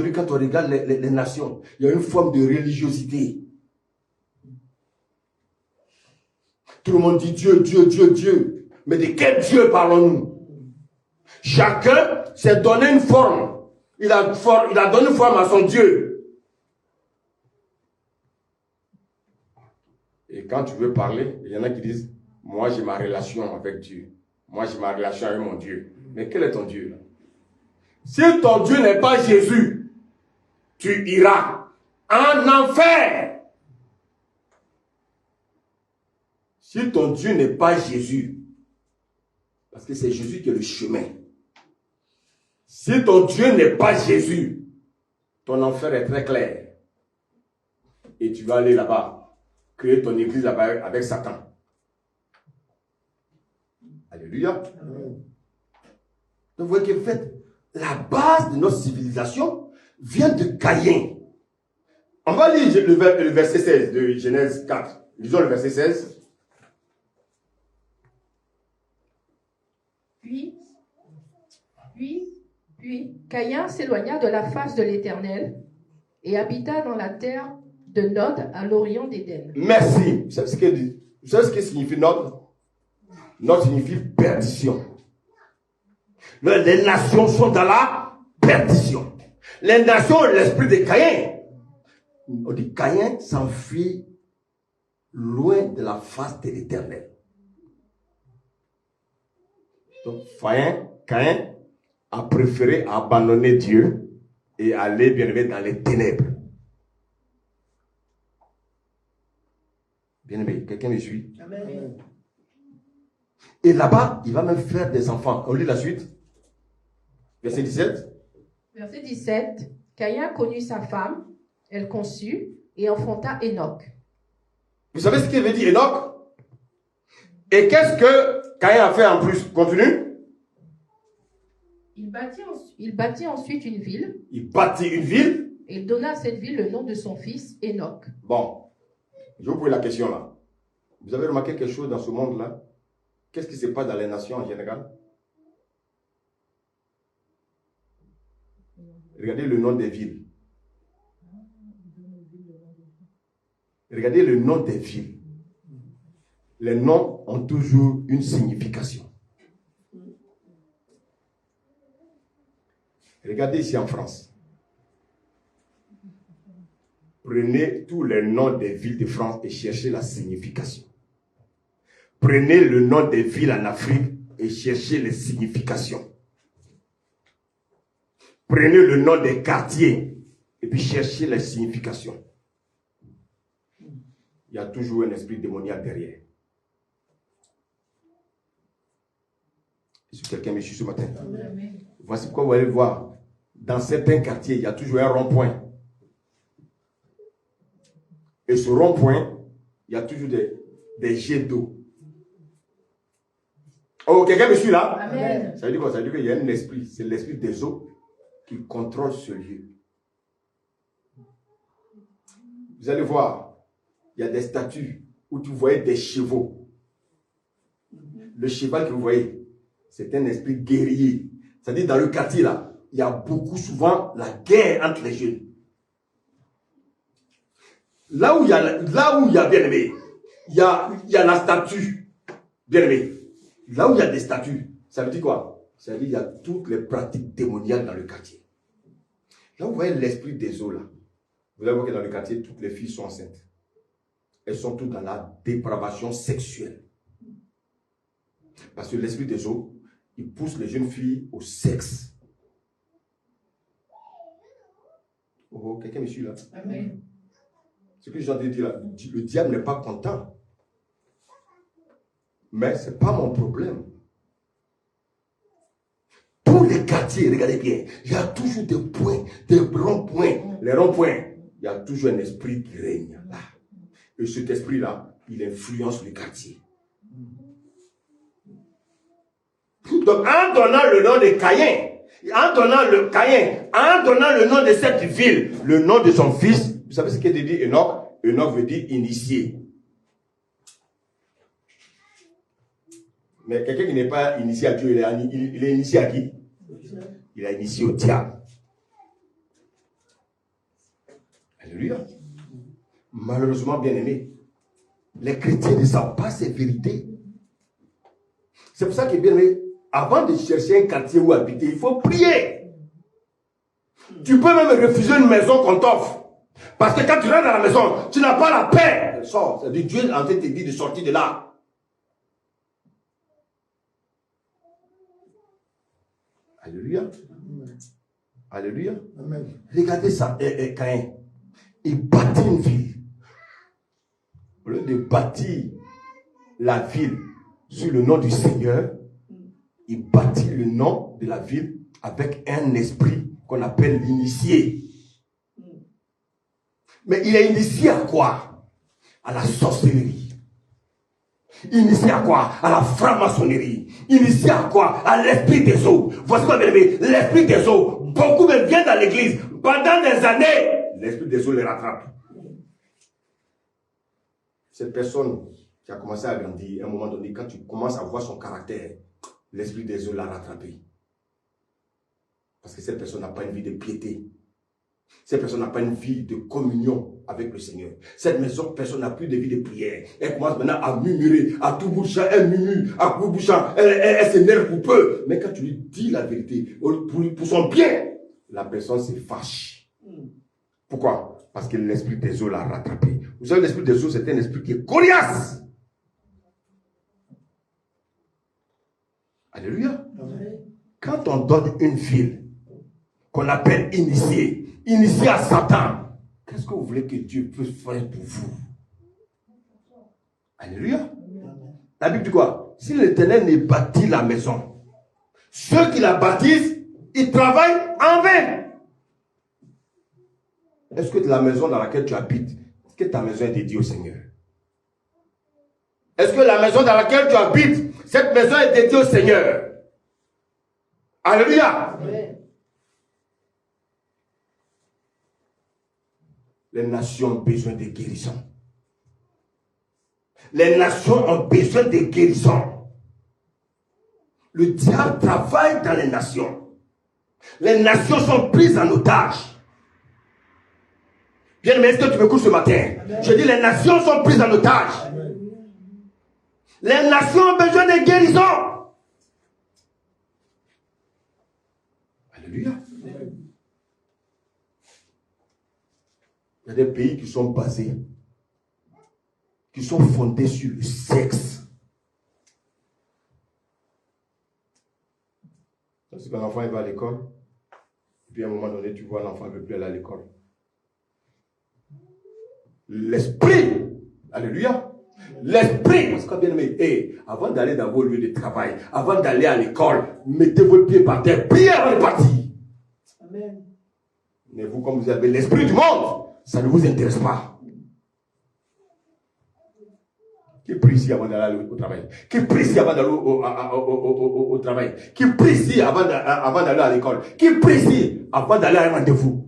Aujourd'hui, quand on regarde les nations, il y a une forme de religiosité. Tout le monde dit Dieu, Dieu, Dieu, Dieu. Mais de quel Dieu parlons-nous? Chacun s'est donné une forme. Il a donné une forme à son Dieu. Et quand tu veux parler, il y en a qui disent, moi j'ai ma relation avec Dieu. Moi j'ai ma relation avec mon Dieu. Mais quel est ton Dieu là? Si ton Dieu n'est pas Jésus, tu iras en enfer. Si ton Dieu n'est pas Jésus, parce que c'est Jésus qui est le chemin. Si ton Dieu n'est pas Jésus, ton enfer est très clair. Et tu vas aller là-bas, créer ton église là-bas avec Satan. Alléluia. Donc vous voyez qu'en fait, la base de notre civilisation vient de Caïn. On va lire le verset 16 de Genèse 4. Lisons le verset 16. Puis, Caïn s'éloigna de la face de l'Éternel et habita dans la terre de Nod à l'orient d'Éden. Merci. Vous savez ce que signifie Nod? Nod signifie perdition. Les nations sont dans la perdition. Les nations, l'esprit de Caïn. On dit Caïn s'enfuit loin de la face de l'Éternel. Donc, Caïn a préféré abandonner Dieu et aller bien aimé dans les ténèbres. Bien aimé, quelqu'un me suit? Amen. Et là-bas, il va même faire des enfants. On lit la suite. Verset 17. Verset 17. Caïn connut sa femme, elle conçut et enfanta Enoch. Vous savez ce qu'il veut dire Enoch? Et qu'est-ce que Caïn a fait en plus? Continue. Il bâtit ensuite une ville. Il bâtit une ville. Et il donna à cette ville le nom de son fils, Enoch. Bon, je vous pose la question là. Vous avez remarqué quelque chose dans ce monde-là? Qu'est-ce qui se passe dans les nations en général? Regardez le nom des villes. Regardez le nom des villes. Les noms ont toujours une signification. Regardez ici en France. Prenez tous les noms des villes de France et cherchez la signification. Prenez le nom des villes en Afrique et cherchez les significations. Prenez le nom des quartiers et puis cherchez les significations. Il y a toujours un esprit démoniaque derrière. Est-ce que quelqu'un me suit ce matin? Amen. Voici pourquoi vous allez voir. Dans certains quartiers, il y a toujours un rond-point. Et ce rond-point, il y a toujours des jets d'eau. Oh, quelqu'un me suit là? Amen. Ça veut dire quoi? Ça veut dire qu'il y a un esprit. C'est l'esprit des eaux qui contrôle ce lieu. Vous allez voir, il y a des statues où tu voyais des chevaux. Le cheval que vous voyez, c'est un esprit guerrier. C'est-à-dire dans le quartier là, il y a beaucoup souvent la guerre entre les jeunes. Là où il y a bien aimé, il y a la statue, bien aimé. Là où il y a des statues, ça veut dire quoi? Ça veut dire qu'il y a toutes les pratiques démoniaques dans le quartier. Là où vous voyez l'esprit des eaux là, vous allez voir que dans le quartier, toutes les filles sont enceintes. Elles sont toutes dans la dépravation sexuelle. Parce que l'esprit des eaux, il pousse les jeunes filles au sexe. Oh, quelqu'un me suit là? Amen. Ce que j'ai envie de dire là, le diable n'est pas content. Mais ce n'est pas mon problème. Tous les quartiers, regardez bien, il y a toujours des points, des ronds-points. Les ronds-points, il y a toujours un esprit qui règne là. Et cet esprit-là, il influence le quartier. Donc, en donnant le nom de Caïn, en donnant le nom de cette ville, le nom de son fils, vous savez ce qu'il dit Enoch? Enoch veut dire initié. Mais quelqu'un qui n'est pas initié à Dieu, il est initié à qui? Il est initié au diable. Malheureusement, bien aimé, les chrétiens ne savent pas ces vérités. C'est pour ça que, bien aimé, avant de chercher un quartier où habiter, il faut prier. Tu peux même refuser une maison qu'on t'offre. Parce que quand tu rentres dans la maison, tu n'as pas la paix. Sors. C'est-à-dire Dieu est en train de te dire de sortir de là. Alléluia. Alléluia. Amen. Regardez ça, Caïn. Il bâtit une ville. Au lieu de bâtir la ville sur le nom du Seigneur, il bâtit le nom de la ville avec un esprit qu'on appelle l'initié. Mais il est initié à quoi? À la sorcellerie. Initié à quoi? À la franc-maçonnerie. Initié à quoi? À l'esprit des eaux. Voici quoi, bien aimé, l'esprit des eaux. Beaucoup me viennent dans l'église. Pendant des années, l'esprit des eaux les rattrape. Cette personne qui a commencé à grandir, à un moment donné, quand tu commences à voir son caractère, l'esprit des eaux l'a rattrapé. Parce que cette personne n'a pas une vie de piété. Cette personne n'a pas une vie de communion avec le Seigneur. Cette personne n'a plus de vie de prière. Elle commence maintenant à murmurer, à tout bout de champ, elle murmure, à tout bout de champ, elle s'énerve pour peu. Mais quand tu lui dis la vérité, pour son bien, la personne se fâche. Pourquoi? Parce que l'esprit des eaux l'a rattrapé. Vous savez, l'esprit des eaux, c'est un esprit qui est coriace. Alléluia. Amen. Quand on donne une ville qu'on appelle initié à Satan, qu'est-ce que vous voulez que Dieu puisse faire pour vous? Alléluia. La Bible dit quoi? Si l'Éternel ne bâtit la maison, ceux qui la bâtissent, ils travaillent en vain. Est-ce que la maison dans laquelle tu habites, est-ce que ta maison est dédiée au Seigneur? Est-ce que la maison dans laquelle tu habites, cette maison est dédiée au Seigneur? Alléluia. Amen. Les nations ont besoin de guérison. Les nations ont besoin de guérison. Le diable travaille dans les nations. Les nations sont prises en otage. Bien, mais est-ce que tu m'écoutes ce matin? Amen. Je dis, les nations sont prises en otage. Amen. Les nations ont besoin de guérison. Alléluia. Amen. Il y a des pays qui sont basés, qui sont fondés sur le sexe. C'est quand l'enfant va à l'école, et puis à un moment donné, tu vois l'enfant ne veut plus aller à l'école. L'esprit, alléluia, l'esprit, parce que bien aimé, avant d'aller dans vos lieux de travail, avant d'aller à l'école, mettez vos pieds par terre, priez avant de partir. Amen. Mais vous, comme vous avez l'esprit du monde, ça ne vous intéresse pas. Qui prie ici avant d'aller au travail? Qui prie ici avant d'aller au travail? Qui prie ici avant d'aller à l'école? Qui prie ici avant d'aller à un rendez-vous?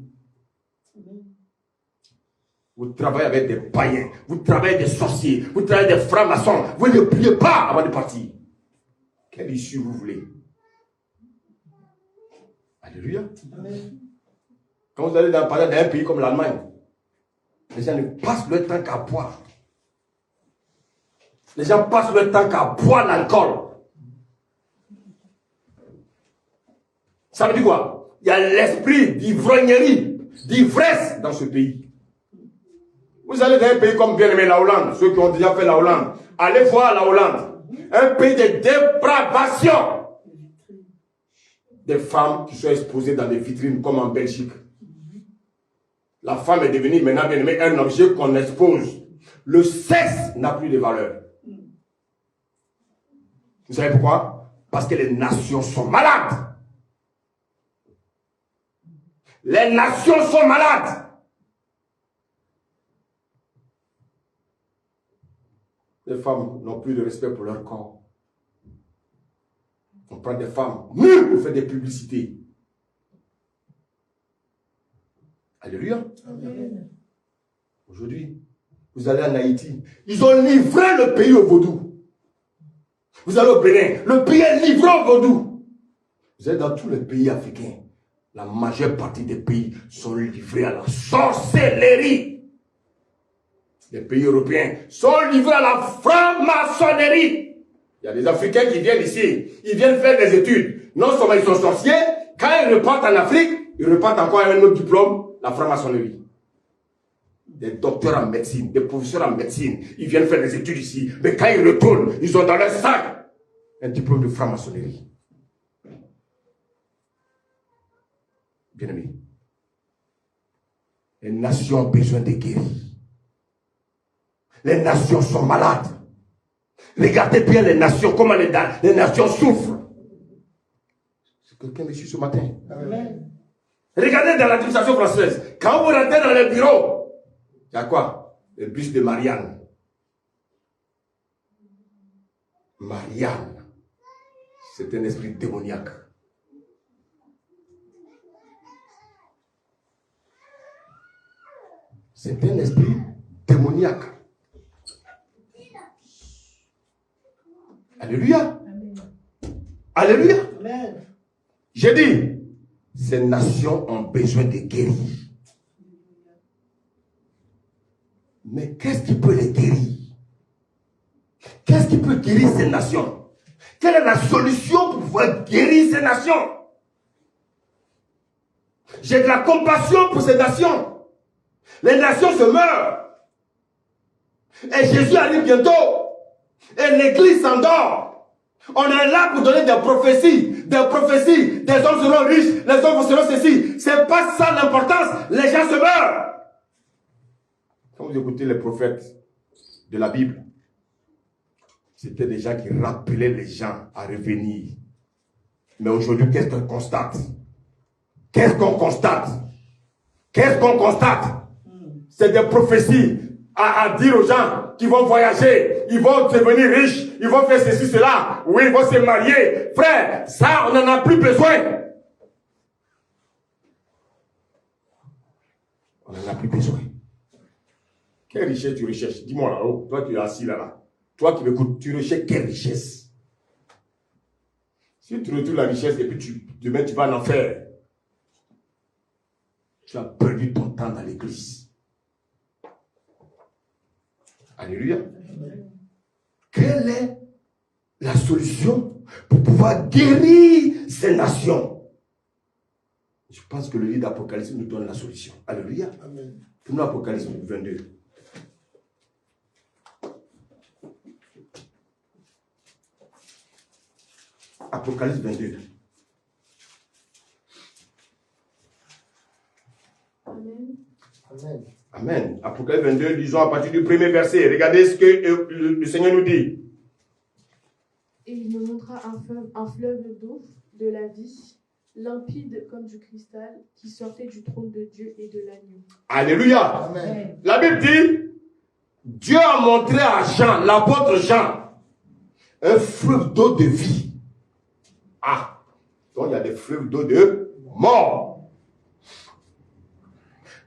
Vous travaillez avec des païens, vous travaillez avec des sorciers, vous travaillez avec des francs-maçons. Vous ne priez pas avant de partir. Quelle issue vous voulez? Alléluia. Amen. Quand vous allez dans un pays comme l'Allemagne, les gens ne passent leur temps qu'à boire. Les gens passent leur temps qu'à boire l'alcool. Ça veut dire quoi? Il y a l'esprit d'ivrognerie, d'ivresse dans ce pays. Vous allez dans un pays comme bien aimé la Hollande, ceux qui ont déjà fait la Hollande, allez voir la Hollande. Un pays de dépravation. Des femmes qui sont exposées dans des vitrines comme en Belgique. La femme est devenue maintenant bien aimé un objet qu'on expose. Le sexe n'a plus de valeur. Vous savez pourquoi? Parce que les nations sont malades. Les nations sont malades. Les femmes n'ont plus de respect pour leur corps. On prend des femmes nulles pour faire des publicités. Alléluia. Amen. Aujourd'hui, vous allez en Haïti. Ils ont livré le pays au vaudou. Vous allez au Bénin. Le pays est livré au vaudou. Vous allez dans tous les pays africains. La majeure partie des pays sont livrés à la sorcellerie. les pays européens sont livrés à la franc-maçonnerie. Il y a des Africains qui viennent ici, ils viennent faire des études. Non seulement ils sont sorciers, quand ils repartent en Afrique, ils repartent encore avec un autre diplôme, la franc-maçonnerie. Des docteurs en médecine, des professeurs en médecine, ils viennent faire des études ici. Mais quand ils retournent, ils ont dans leur sac un diplôme de franc-maçonnerie. Bien-aimés, les nations ont besoin de guérir. Les nations sont malades. Regardez bien les nations, comment les nations souffrent. C'est quelqu'un ici ce matin. Amen. Regardez dans l'administration française, quand vous rentrez dans les bureaux, il y a quoi? Le bus de Marianne. Marianne, c'est un esprit démoniaque. C'est un esprit démoniaque. Alléluia. Amen. Alléluia. Amen. J'ai dit, ces nations ont besoin de guérir. Mais qu'est-ce qui peut les guérir? Qu'est-ce qui peut guérir ces nations? Quelle est la solution pour pouvoir guérir ces nations? J'ai de la compassion pour ces nations. Les nations se meurent. Et Jésus arrive bientôt. Et l'église s'endort. On est là pour donner des prophéties. Des prophéties. Des hommes seront riches. Les hommes seront ceci. C'est pas ça l'importance. Les gens se meurent. Quand vous écoutez les prophètes de la Bible, c'était des gens qui rappelaient les gens à revenir. Mais aujourd'hui, qu'est-ce qu'on constate? Qu'est-ce qu'on constate? Qu'est-ce qu'on constate? C'est des prophéties à dire aux gens qui vont voyager, ils vont devenir riches, ils vont faire ceci, cela. Oui, ils vont se marier. Frère, ça, on n'en a plus besoin. On n'en a plus besoin. Quelle richesse tu recherches? Dis-moi là-haut. Toi qui es assis là-bas. Toi qui m'écoutes, tu recherches quelle richesse? Si tu retrouves la richesse et puis demain tu vas en enfer, tu as perdu ton temps dans l'église. Alléluia. Quelle est la solution pour pouvoir guérir ces nations? Je pense que le livre d'Apocalypse nous donne la solution. Alléluia. Prenons Apocalypse 22. Apocalypse 22. Amen. Amen. Amen. Apocalypse 22, disons à partir du premier verset. Regardez ce que le Seigneur nous dit. Et il me montra un fleuve d'eau de la vie, limpide comme du cristal, qui sortait du trône de Dieu et de l'agneau. Alléluia. Amen. La Bible dit, Dieu a montré à Jean, l'apôtre Jean, un fleuve d'eau de vie. Ah, donc il y a des fleuves d'eau de mort.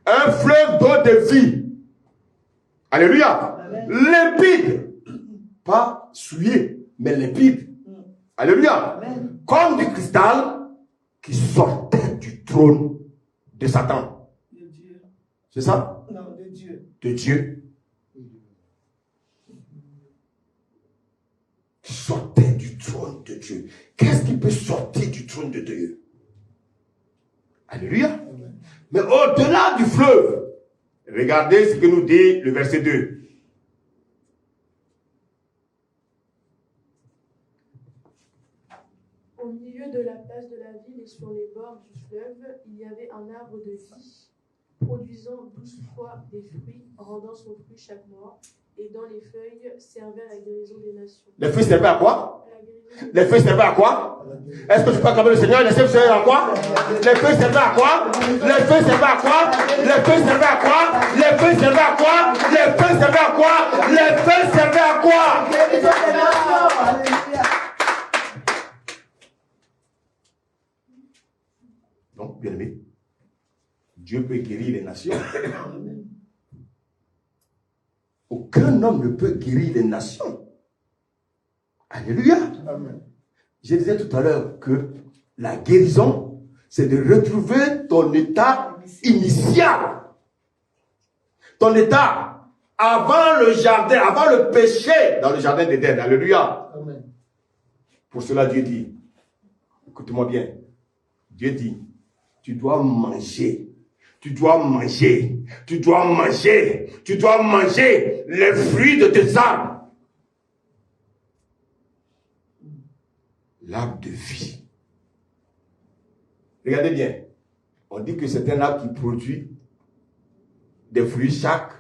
Un fleuve d'eau de vie. Alléluia. Amen. Limpide. Pas souillé, mais limpide. Alléluia. Amen. Comme du cristal qui sortait du trône de Satan. De Dieu. C'est ça? Non, de Dieu. De Dieu. Qui sortait du trône de Dieu. Qu'est-ce qui peut sortir du trône de Dieu? Alléluia. Amen. Mais au-delà du fleuve, regardez ce que nous dit le verset 2. Au milieu de la place de la ville et sur les bords du fleuve, il y avait un arbre de vie, produisant 12 fois des fruits, rendant son fruit chaque mois, et dont les feuilles servaient à la guérison des nations. Les feuilles servaient à quoi? Les feuilles servaient à quoi? Est-ce que tu peux acclamer le Seigneur? Les feuilles servaient à quoi? Les feuilles servaient à quoi? Les feuilles servaient à quoi? Les feuilles servaient à quoi? Les feuilles servaient à quoi? Les feuilles servaient à quoi? Les feuilles servaient à quoi? Donc, bien aimé, Dieu peut guérir les nations. Aucun homme ne peut guérir les nations. Alléluia. Amen. Je disais tout à l'heure que la guérison, c'est de retrouver ton état initial. Ton état Avant le jardin, avant le péché dans le jardin d'Éden. Alléluia. Amen. Pour cela, Dieu dit, écoute-moi bien, Dieu dit, tu dois manger, tu dois manger, tu dois manger, tu dois manger les fruits de tes arbres. L'arbre de vie. Regardez bien, on dit que c'est un arbre qui produit des fruits chaque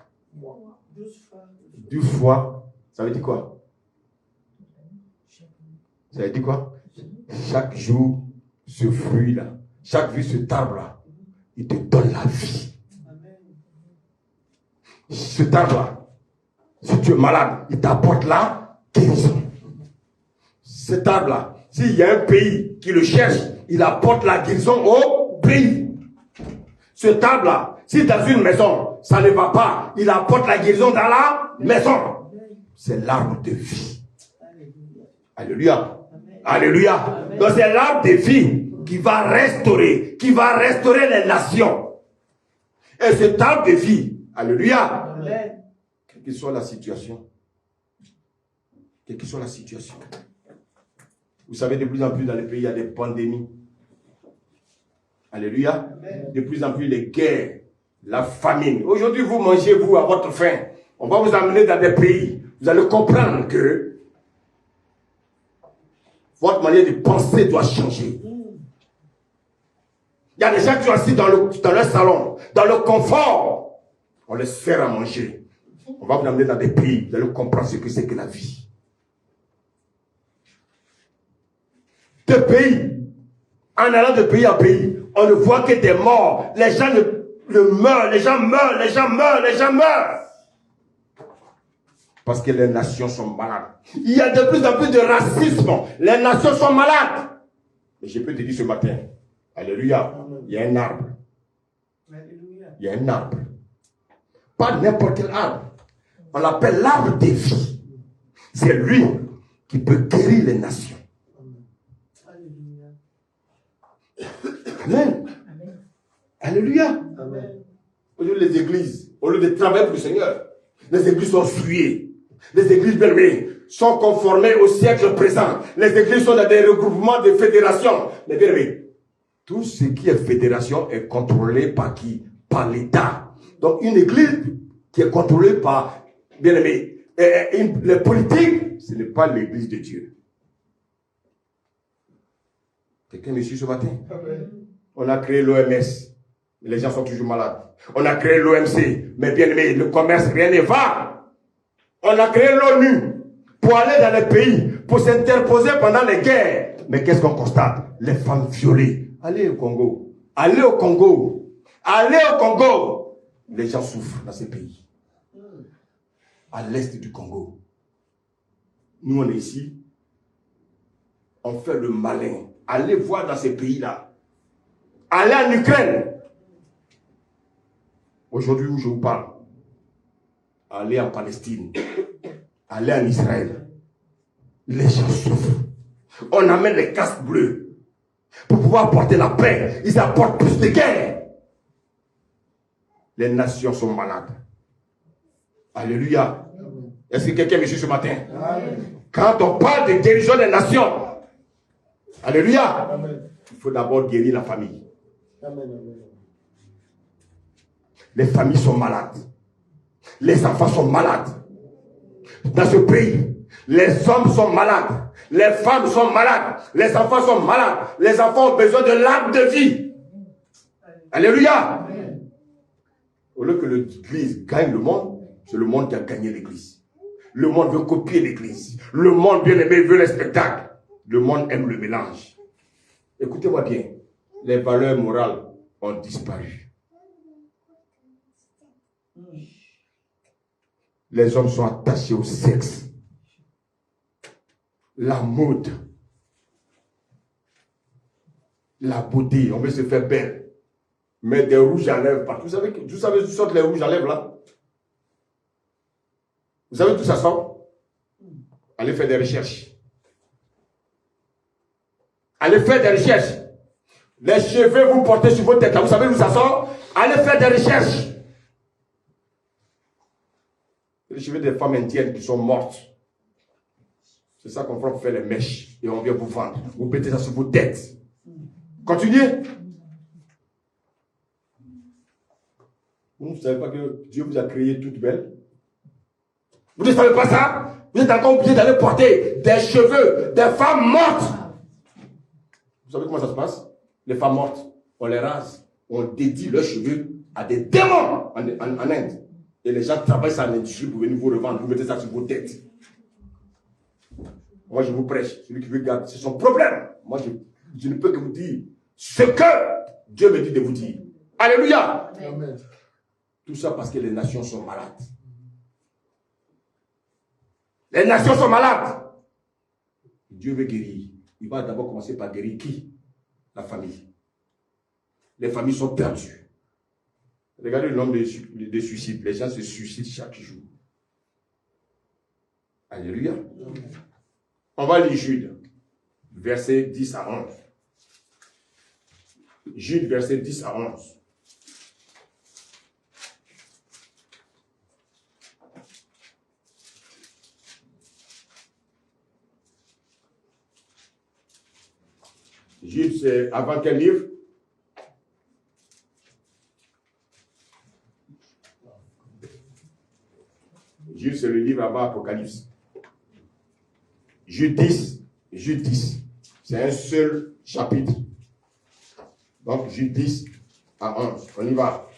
12 fois. Ça veut dire quoi? Ça veut dire quoi? Chaque jour, ce fruit-là, chaque jour, cet arbre-là, il te donne la vie. Cet arbre-là, si tu es malade, il t'apporte la guérison. Cet arbre-là, s'il y a un pays qui le cherche, il apporte la guérison au pays. Cet arbre-là, si dans une maison, ça ne va pas, il apporte la guérison dans la maison. C'est l'arbre de vie. Alléluia. Alléluia. Donc c'est l'arbre de vie qui va restaurer les nations. Et cet arbre de vie, alléluia, quelle que soit la situation, quelle que soit la situation. Vous savez, de plus en plus dans les pays, il y a des pandémies. Alléluia. De plus en plus, les guerres, la famine. Aujourd'hui, vous mangez, vous, à votre faim. On va vous amener dans des pays. Vous allez comprendre que votre manière de penser doit changer. Il y a des gens qui sont assis dans leur salon, dans le confort. On les sert à manger. On va vous amener dans des pays. Vous allez comprendre ce que c'est que la vie. De pays, en allant de pays en pays, on ne voit que des morts. Les gens meurent, les gens meurent, les gens meurent, les gens meurent. Parce que les nations sont malades. Il y a de plus en plus de racisme. Les nations sont malades. Mais je peux te dire ce matin, alléluia, il y a un arbre. Il y a un arbre. Pas n'importe quel arbre. On l'appelle l'arbre de vie. C'est lui qui peut guérir les nations. Amen. Alléluia. Aujourd'hui, les églises, au lieu de travailler pour le Seigneur, les églises sont souillées. Les églises bien-aimées sont conformées au siècle présent. Les églises sont dans des regroupements de fédérations. Mais bien-aimés, tout ce qui est fédération est contrôlé par qui? Par l'État. Donc, une église qui est contrôlée par, bien-aimés, les politiques, ce n'est pas l'église de Dieu. Quelqu'un me suit ce matin? On a créé l'OMS, mais les gens sont toujours malades. On a créé l'OMC, mais bien aimé, le commerce, rien ne va. On a créé l'ONU pour aller dans les pays, pour s'interposer pendant les guerres. Mais qu'est-ce qu'on constate? Les femmes violées. Allez au Congo. Allez au Congo. Allez au Congo. Les gens souffrent dans ces pays. À l'est du Congo. Nous, on est ici. On fait le malin. Allez voir dans ces pays-là. Allez en Ukraine. Aujourd'hui où je vous parle. Allez en Palestine. Allez en Israël. Les gens souffrent. On amène les casques bleus. Pour pouvoir apporter la paix. Ils apportent plus de guerre. Les nations sont malades. Alléluia. Est-ce que quelqu'un me suit ce matin? Amen. Quand on parle de guérison des nations, alléluia, amen, il faut d'abord guérir la famille. Amen. Les familles sont malades. Les enfants sont malades. Dans ce pays, les hommes sont malades. Les femmes sont malades. Les enfants sont malades. Les enfants ont besoin de l'arbre de vie. Alléluia. Amen. Au lieu que l'église gagne le monde, c'est le monde qui a gagné l'église. Le monde veut copier l'église. Le monde, bien aimé, veut les spectacles. Le monde aime le mélange. Écoutez-moi bien. Les valeurs morales ont disparu. Les hommes sont attachés au sexe. La mode. La beauté. On veut se faire belle. Mettre des rouges à lèvres partout. Vous savez d'où sortent les rouges à lèvres là? Vous savez d'où ça sort? Allez faire des recherches. Allez faire des recherches. Les cheveux vous portez sur votre tête là. Vous savez d'où ça sort? Allez faire des recherches. Les cheveux des femmes indiennes qui sont mortes. C'est ça qu'on prend pour faire les mèches. Et on vient vous vendre. Vous mettez ça sur vos têtes. Continuez. Vous ne savez pas que Dieu vous a créé toute belle? Vous ne savez pas ça? Vous êtes encore obligé d'aller porter des cheveux des femmes mortes. Vous savez comment ça se passe? Les femmes mortes, on les rase. On dédie leurs cheveux à des démons en Inde. Et les gens travaillent ça en industrie pour venir vous revendre. Vous mettez ça sur vos têtes. Moi, je vous prêche. Celui qui veut garder, c'est son problème. Moi, je ne peux que vous dire ce que Dieu me dit de vous dire. Alléluia. Amen. Tout ça parce que les nations sont malades. Les nations sont malades. Dieu veut guérir. Il va d'abord commencer par guérir qui? La famille. Les familles sont perdues. Regardez le nombre de suicides. Les gens se suicident chaque jour. Alléluia. On va lire Jude, verset 10 à 11. Jude, verset 10 à 11. Jude, c'est avant quel livre? Jude, c'est le livre avant Apocalypse. Jude 10. C'est un seul chapitre. Donc, Jude 10 à 11. On y va.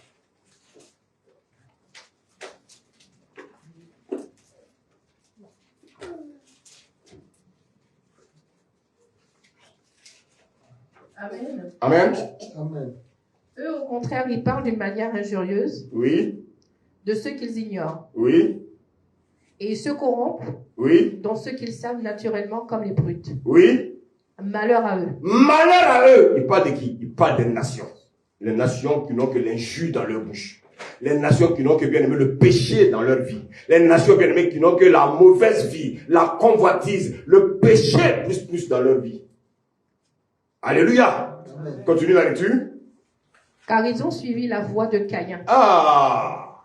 Amen. Amen. Amen. Eux, au contraire, ils parlent d'une manière injurieuse Oui. de ceux qu'ils ignorent. Oui. Et ils se corrompent Oui. dans ceux qu'ils savent naturellement comme les brutes. Oui. Malheur à eux. Malheur à eux. Il parle de qui? Il parle des nations. Les nations qui n'ont que l'injure dans leur bouche. Les nations qui n'ont que bien aimé le péché dans leur vie. Les nations bien aimées qui n'ont que la mauvaise vie, la convoitise, le péché plus dans leur vie. Alléluia. Amen. Continue la lecture. Car ils ont suivi la voie de Caïn. Ah!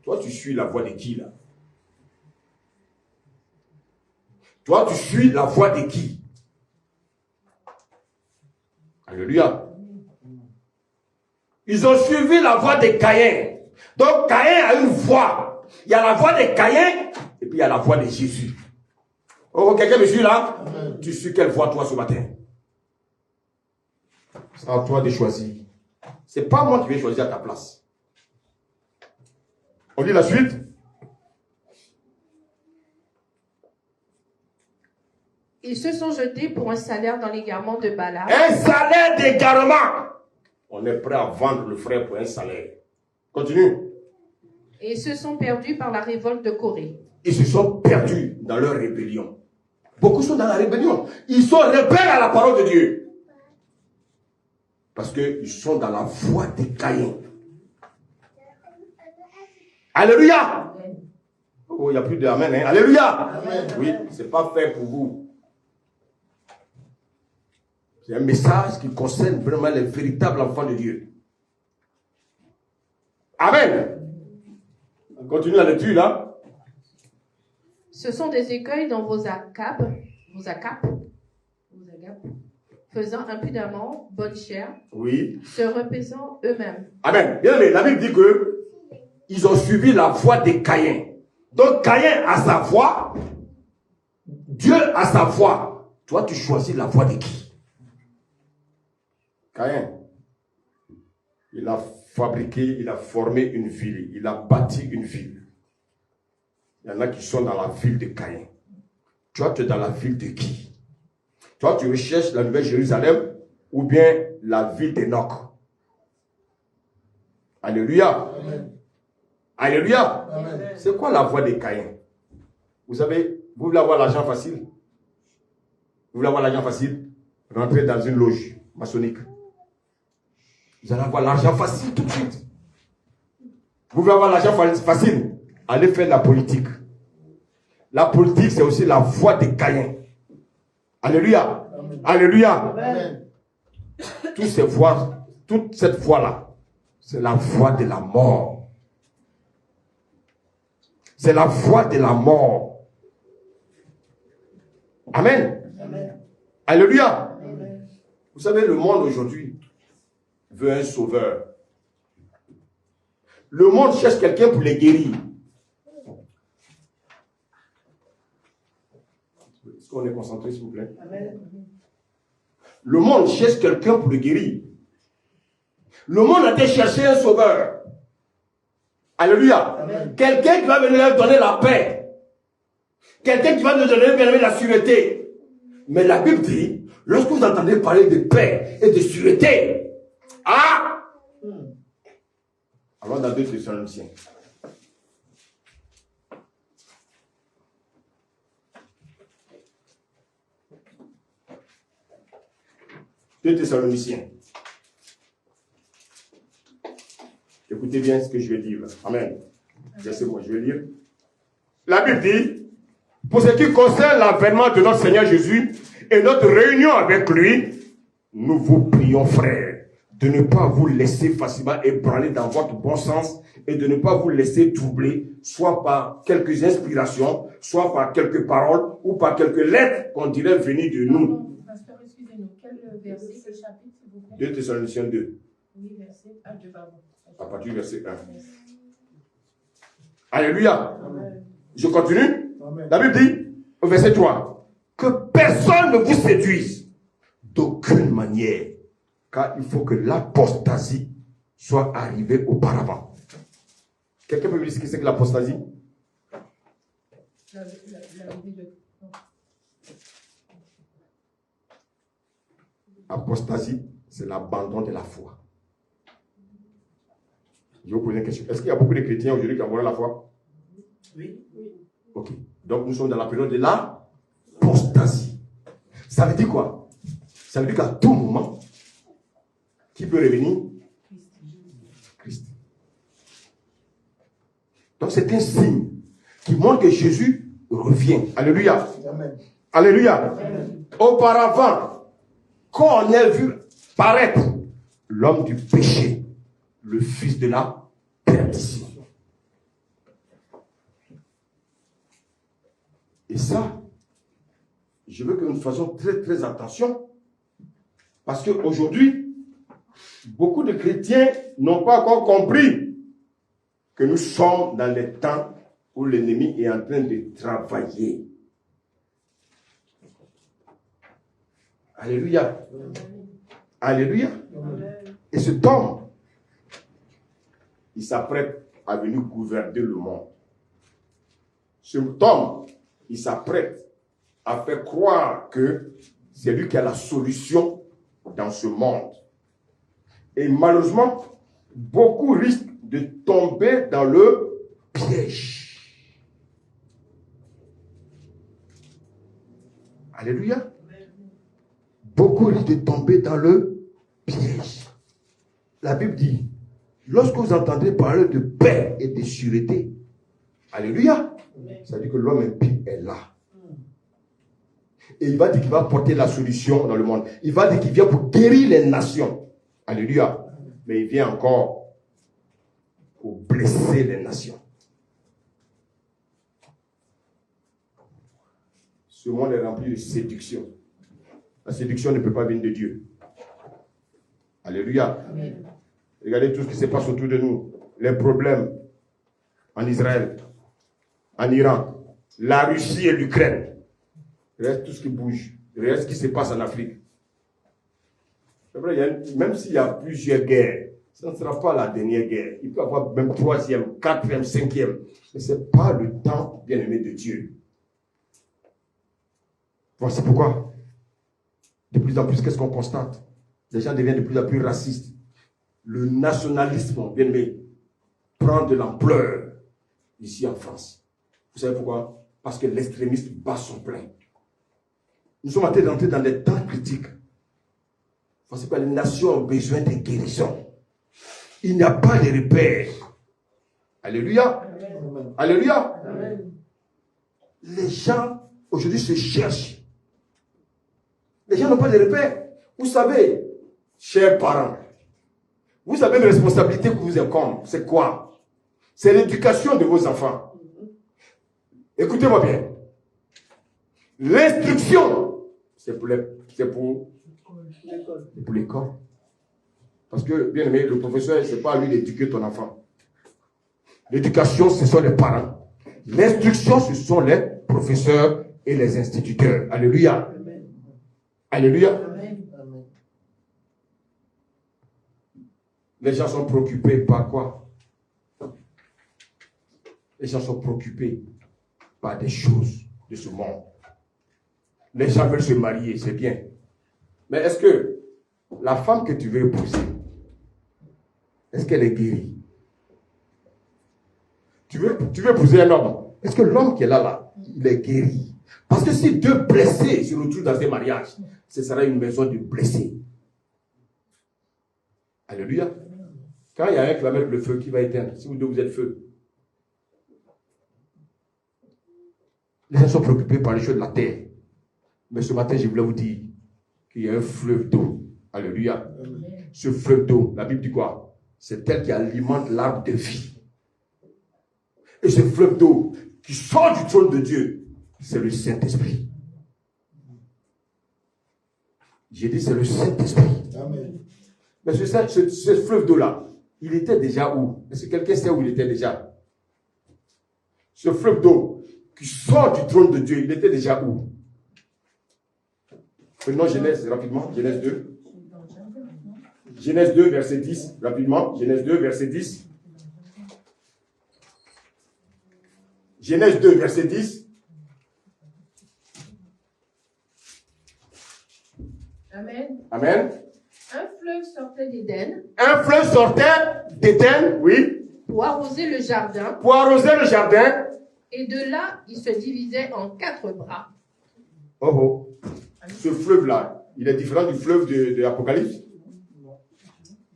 Toi, tu suis la voie de qui, là? Toi, tu suis la voie de qui? Alléluia. Ils ont suivi la voie de Caïn. Donc, Caïn a une voie. Il y a la voie de Caïn et puis il y a la voie de Jésus. Oh, quelqu'un me suit là? Amen. Tu suis quelle voie, toi, ce matin? C'est à toi de choisir. C'est pas moi qui vais choisir à ta place. On lit la suite. Ils se sont jetés pour un salaire dans l'égarement de Balaam. Un salaire d'égarement. On est prêt à vendre le frère pour un salaire. Continue. Et ils se sont perdus par la révolte de Corée. Ils se sont perdus dans leur rébellion. Beaucoup sont dans la rébellion. Ils sont rebelles à la parole de Dieu. Parce qu'ils sont dans la voie de Caïn. Alléluia. Oh, il n'y a plus d'amen. Hein? Alléluia. Amen. Oui, ce n'est pas fait pour vous. C'est un message qui concerne vraiment les véritables enfants de Dieu. Amen. On continue la lecture là. Ce sont des écueils dans vos acapes, faisant impudemment bonne chère, Oui. se repaisant eux-mêmes. Amen. Bien aimé, la Bible dit que ils ont suivi la voie de Caïn. Donc Caïn a sa voie, Dieu a sa voie. Toi, tu choisis la voie de qui? Caïn, il a fabriqué, il a formé une ville, il a bâti une ville. Il y en a qui sont dans la ville de Caïn. Toi, tu es dans la ville de qui? Toi, tu recherches la Nouvelle Jérusalem ou bien la ville d'Enoch? Alléluia. Amen. Alléluia. Amen. C'est quoi la voie de Caïn? Vous savez, vous voulez avoir l'argent facile? Vous voulez avoir l'argent facile? Rentrez dans une loge maçonnique. Vous allez avoir l'argent facile tout de suite. Vous voulez avoir l'argent facile? Allez faire de la politique. La politique, c'est aussi la voie de Caïn. Alléluia. Amen. Alléluia. Amen. Toutes ces voies, toute cette voie-là, c'est la voie de la mort. C'est la voie de la mort. Amen. Amen. Alléluia. Amen. Vous savez, le monde aujourd'hui veut un sauveur. Le monde cherche quelqu'un pour les guérir. Est-ce qu'on est concentré, s'il vous plaît? Amen. Le monde cherche quelqu'un pour le guérir. Le monde a été chercher un sauveur. Alléluia. Amen. Quelqu'un qui va venir leur donner la paix. Quelqu'un qui va nous donner bien la sûreté. Mais la Bible dit, lorsque vous entendez parler de paix et de sûreté, alors dans 2 Thessaloniciens. 2 Thessaloniciens. Écoutez bien ce que je vais dire. Amen. C'est bon, je vais lire. La Bible dit, pour ce qui concerne l'avènement de notre Seigneur Jésus et notre réunion avec lui, nous vous prions, frères, de ne pas vous laisser facilement ébranler dans votre bon sens et de ne pas vous laisser troubler, soit par quelques inspirations, soit par quelques paroles ou par quelques lettres qu'on dirait venir de nous. Pasteur, excusez-nous, quel verset, quel chapitre, s'il vous plaît? 2 Thessaloniciens 2. Oui, verset 1, pardon. À partir du verset 1. Alléluia. Amen. Je continue. Amen. La Bible dit, au verset 3, que personne ne vous séduise d'aucune manière, car il faut que l'apostasie soit arrivée auparavant. Quelqu'un peut me dire ce que c'est que l'apostasie? La vie de... Apostasie, c'est l'abandon de la foi. Je vous pose une question. Est-ce qu'il y a beaucoup de chrétiens aujourd'hui qui ont abandonné la foi? Oui. Ok. Donc nous sommes dans la période de l'apostasie. Ça veut dire quoi? Ça veut dire qu'à tout moment, qui peut revenir? Christ. Donc c'est un signe qui montre que Jésus revient. Alléluia. Amen. Alléluia. Amen. Auparavant, quand on a vu paraître l'homme du péché, le fils de la perdition. Et ça, je veux que nous fassions très très attention, parce qu'aujourd'hui, beaucoup de chrétiens n'ont pas encore compris que nous sommes dans les temps où l'ennemi est en train de travailler. Alléluia. Alléluia. Et cet homme, il s'apprête à venir gouverner le monde. Cet homme, il s'apprête à faire croire que c'est lui qui a la solution dans ce monde. Et malheureusement, beaucoup risquent de tomber dans le piège. Alléluia. Beaucoup risquent de tomber dans le piège. La Bible dit, lorsque vous entendez parler de paix et de sûreté, alléluia, ça veut dire que l'homme impie est là. Et il va dire qu'il va porter la solution dans le monde. Il va dire qu'il vient pour guérir les nations. Alléluia. Mais il vient encore pour blesser les nations. Ce monde est rempli de séduction. La séduction ne peut pas venir de Dieu. Alléluia. Amen. Regardez tout ce qui se passe autour de nous. Les problèmes en Israël, en Iran, la Russie et l'Ukraine. Reste tout ce qui bouge. Reste ce qui se passe en Afrique. C'est vrai, même s'il y a plusieurs guerres, ce ne sera pas la dernière guerre. Il peut y avoir même 3e, 4e, 5e. Mais ce n'est pas le temps bien-aimé de Dieu. Voici pourquoi. De plus en plus, qu'est-ce qu'on constate? Les gens deviennent de plus en plus racistes. Le nationalisme, bien aimé, prend de l'ampleur ici en France. Vous savez pourquoi? Parce que l'extrémisme bat son plein. Nous sommes en train d'entrer dans des temps critiques. Voici pourquoi les nations ont besoin de guérison. Il n'y a pas de repère. Alléluia. Amen. Alléluia. Amen. Les gens aujourd'hui se cherchent. Les gens n'ont pas de repère. Vous savez, chers parents, vous avez une responsabilité qui vous incombe. C'est quoi? C'est l'éducation de vos enfants. Écoutez-moi bien. L'instruction, c'est pour l'école. Parce que, bien aimé, le professeur, ce n'est pas à lui d'éduquer ton enfant. L'éducation, ce sont les parents. L'instruction, ce sont les professeurs et les instituteurs. Alléluia. Amen. Alléluia. Amen. Les gens sont préoccupés par quoi? Les gens sont préoccupés par des choses de ce monde. Les gens veulent se marier, c'est bien. Mais est-ce que la femme que tu veux épouser, est-ce qu'elle est guérie? Tu veux épouser un homme. Est-ce que l'homme qui est là, il est guéri? Parce que si deux blessés se retrouvent dans un mariage, ce sera une maison de blessés. Alléluia. Quand il y a un qui va mettre le feu, qui va éteindre? Si vous deux vous êtes feu. Les gens sont préoccupés par les choses de la terre. Mais ce matin, je voulais vous dire qu'il y a un fleuve d'eau. Alléluia. Amen. Ce fleuve d'eau, la Bible dit quoi? C'est elle qui alimente l'arbre de vie. Et ce fleuve d'eau qui sort du trône de Dieu, c'est le Saint-Esprit. J'ai dit c'est le Saint-Esprit. Amen. Mais ce fleuve d'eau-là, il était déjà où? Est-ce que quelqu'un sait où il était déjà? Ce fleuve d'eau qui sort du trône de Dieu, il était déjà où? Prenons Genèse rapidement, Genèse 2. Genèse 2, verset 10, rapidement. Genèse 2, verset 10. Genèse 2, verset 10. Amen. Amen. Un fleuve sortait d'Éden. Un fleuve sortait d'Éden, oui. Pour arroser le jardin. Pour arroser le jardin. Et de là, il se divisait en 4 bras. Oh oh. Ce fleuve-là, il est différent du fleuve de l'Apocalypse.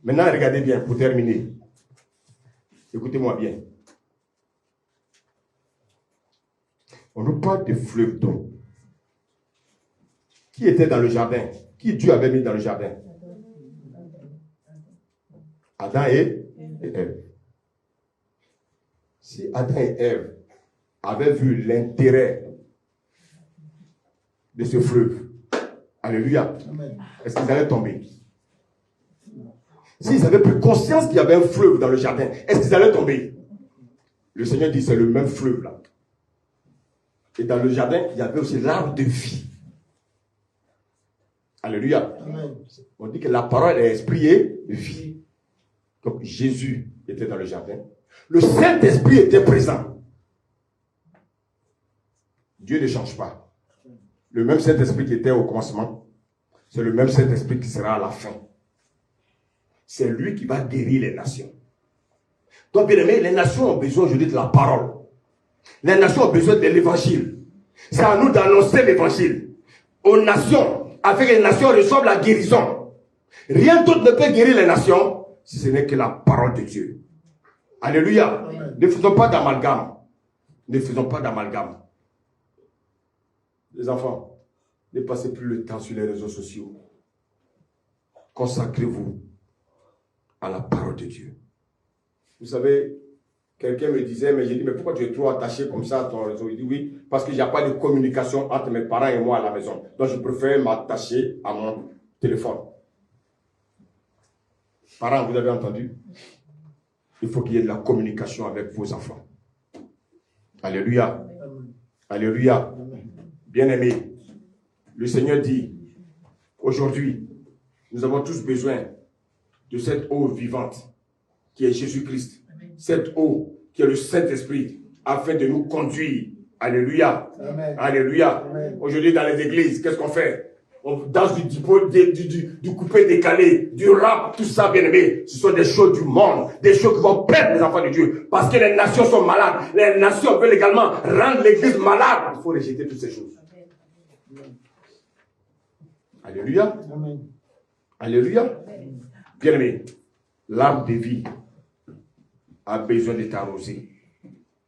Maintenant, regardez bien, pour terminer. Écoutez-moi bien. On nous parle de fleuve d'eau. Qui était dans le jardin? Qui Dieu avait mis dans le jardin? Adam et Ève. Si Adam et Ève avaient vu l'intérêt de ce fleuve, alléluia, est-ce qu'ils allaient tomber? S'ils avaient pris conscience qu'il y avait un fleuve dans le jardin, est-ce qu'ils allaient tomber? Le Seigneur dit c'est le même fleuve là. Et dans le jardin, il y avait aussi l'arbre de vie. Alléluia. Amen. On dit que la parole est esprit et vie. Donc Jésus était dans le jardin. Le Saint-Esprit était présent. Dieu ne change pas. Le même Saint-Esprit qui était au commencement, c'est le même Saint-Esprit qui sera à la fin. C'est lui qui va guérir les nations. Donc, bien aimé, les nations ont besoin aujourd'hui de la parole. Les nations ont besoin de l'évangile. C'est à nous d'annoncer l'évangile aux nations, afin que les nations reçoivent la guérison. Rien d'autre ne peut guérir les nations si ce n'est que la parole de Dieu. Alléluia. Amen. Ne faisons pas d'amalgame. Ne faisons pas d'amalgame. Les enfants, ne passez plus le temps sur les réseaux sociaux. Consacrez-vous à la parole de Dieu. Vous savez, quelqu'un me disait, mais j'ai dit, mais pourquoi tu es trop attaché comme ça à ton réseau? Il dit oui, parce qu'il n'y a pas de communication entre mes parents et moi à la maison. Donc je préfère m'attacher à mon téléphone. Parents, vous avez entendu? Il faut qu'il y ait de la communication avec vos enfants. Alléluia. Alléluia. Bien-aimés, le Seigneur dit, aujourd'hui, nous avons tous besoin de cette eau vivante qui est Jésus-Christ. Cette eau qui est le Saint-Esprit, afin de nous conduire. Alléluia. Amen. Alléluia. Aujourd'hui, dans les églises, qu'est-ce qu'on fait? On danse du coupé-décalé, du rap, tout ça, bien aimé. Ce sont des choses du monde, des choses qui vont perdre les enfants de Dieu. Parce que les nations sont malades. Les nations veulent également rendre l'église malade. Il faut rejeter toutes ces choses. Alléluia. Amen. Alléluia. Bien aimé, l'arbre de vie a besoin d'être arrosé.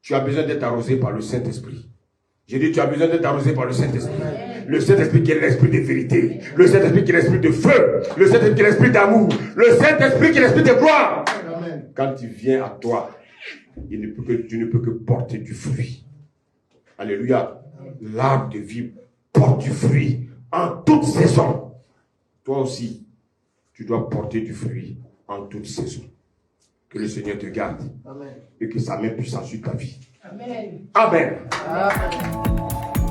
Tu as besoin d'être arrosé par le Saint-Esprit. J'ai dit, tu as besoin d'être arrosé par le Saint-Esprit. Le Saint-Esprit qui est l'esprit de vérité. Le Saint-Esprit qui est l'esprit de feu. Le Saint-Esprit qui est l'esprit d'amour. Le Saint-Esprit qui est l'esprit de gloire. Amen. Quand il vient à toi, tu ne peux que porter du fruit. Alléluia. L'arbre de vie porte du fruit en toute saison. Toi aussi, tu dois porter du fruit en toute saison. Que le Seigneur te garde. Amen. Et que sa main puissante sur ta vie. Amen. Amen. Amen.